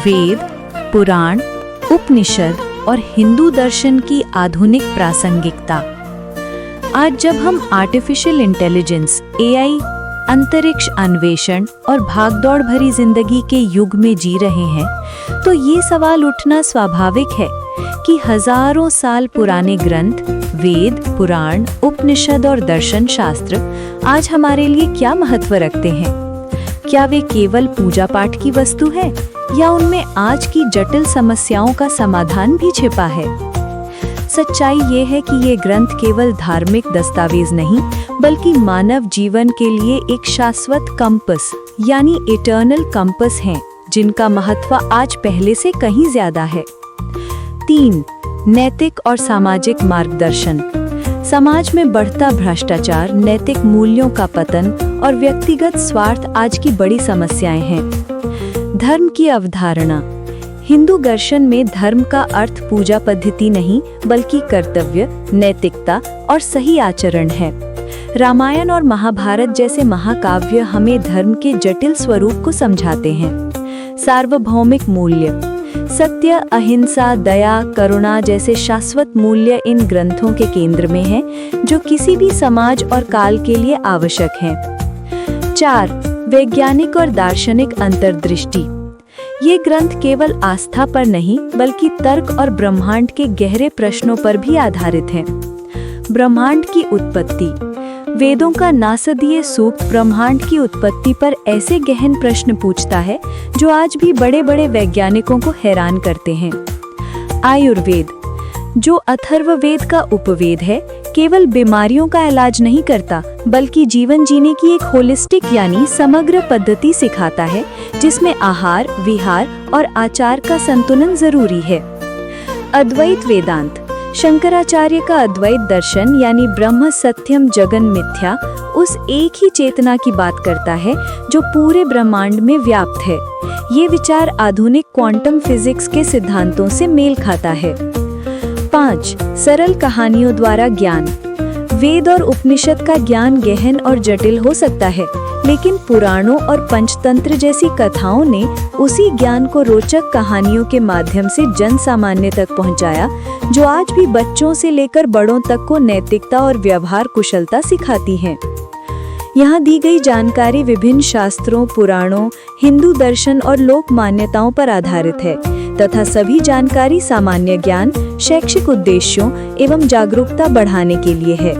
वेद, पुराण, उपनिषद और हिंदू दर्शन की आधुनिक प्रासंगिकता। आज जब हम आर्टिफिशियल इंटेलिजेंस, एआई, अंतरिक्ष अन्वेषण और भागदौड़ भरी जिंदगी के युग में जी रहे हैं, तो ये सवाल उठना स्वाभाविक है कि हजारों साल पुराने ग्रंथ, वेद, पुराण, उपनिषद और दर्शन शास्त्र आज हमारे लिए क्या महत्व रखते हैं। क्या वे केवल पूजा पाठ की वस्तु है या उनमें आज की जटिल समस्याओं का समाधान भी छिपा है? सच्चाई ये है कि ये ग्रंथ केवल धार्मिक दस्तावेज नहीं, बल्कि मानव जीवन के लिए एक शाश्वत कंपस यानी इटर्नल कंपस हैं, जिनका महत्व आज पहले से कहीं ज्यादा है। 3. नैतिक और सामाजिक मार्गदर्शन। समाज में बढ़ता भ्रष्टाचार, नैतिक मूल्यों का पतन और व्यक्तिगत स्वार्थ आज की बड़ी समस्याएं हैं। धर्म की अवधारणा। हिंदू दर्शन में धर्म का अर्थ पूजा पद्धति नहीं, बल्कि कर्तव्य, नैतिकता और सही आचरण है। रामायण और महाभारत जैसे महाकाव्य हमें धर्म के जटिल स्वरूप को समझाते हैं। सार्वभौमिक मूल्य। सत्य, अहिंसा, दया, करुणा जैसे शाश्वत मूल्य इन ग्रंथों के केंद्र में हैं, जो किसी भी समाज और काल के लिए आवश्यक हैं। 4. वैज्ञानिक और दार्शनिक अंतर्दृष्टि। ये ग्रंथ केवल आस्था पर नहीं, बल्कि तर्क और ब्रह्मांड के गहरे प्रश्नों पर भी आधारित हैं। ब्रह्मांड की उत्पत्ति। वेदों का नासदीय सूक्त ब्रह्मांड की उत्पत्ति पर ऐसे गहन प्रश्न पूछता है जो आज भी बड़े बड़े वैज्ञानिकों को हैरान करते हैं। आयुर्वेद, जो अथर्ववेद का उपवेद है, केवल बीमारियों का इलाज नहीं करता, बल्कि जीवन जीने की एक होलिस्टिक यानी समग्र पद्धति सिखाता है, जिसमें आहार, विहार और आचार का संतुलन जरूरी है। अद्वैत वेदांत। शंकराचार्य का अद्वैत दर्शन यानी ब्रह्म सत्यम जगन मिथ्या उस एक ही चेतना की बात करता है जो पूरे ब्रह्मांड में व्याप्त है। ये विचार आधुनिक क्वांटम फिजिक्स के सिद्धांतों से मेल खाता है। 5. सरल कहानियों द्वारा ज्ञान। वेद और उपनिषद का ज्ञान गहन और जटिल हो सकता है, लेकिन पुराणों और पंचतंत्र जैसी कथाओं ने उसी ज्ञान को रोचक कहानियों के माध्यम से जन सामान्य तक पहुंचाया, जो आज भी बच्चों से लेकर बड़ों तक को नैतिकता और व्यवहार कुशलता सिखाती हैं। यहाँ दी गई जानकारी विभिन्न शास्त्रों, पुराणों, हिंदू दर्शन और लोक मान्यताओं पर आधारित है, तथा सभी जानकारी सामान्य ज्ञान, शैक्षिक उद्देश्यों एवं जागरूकता बढ़ाने के लिए है।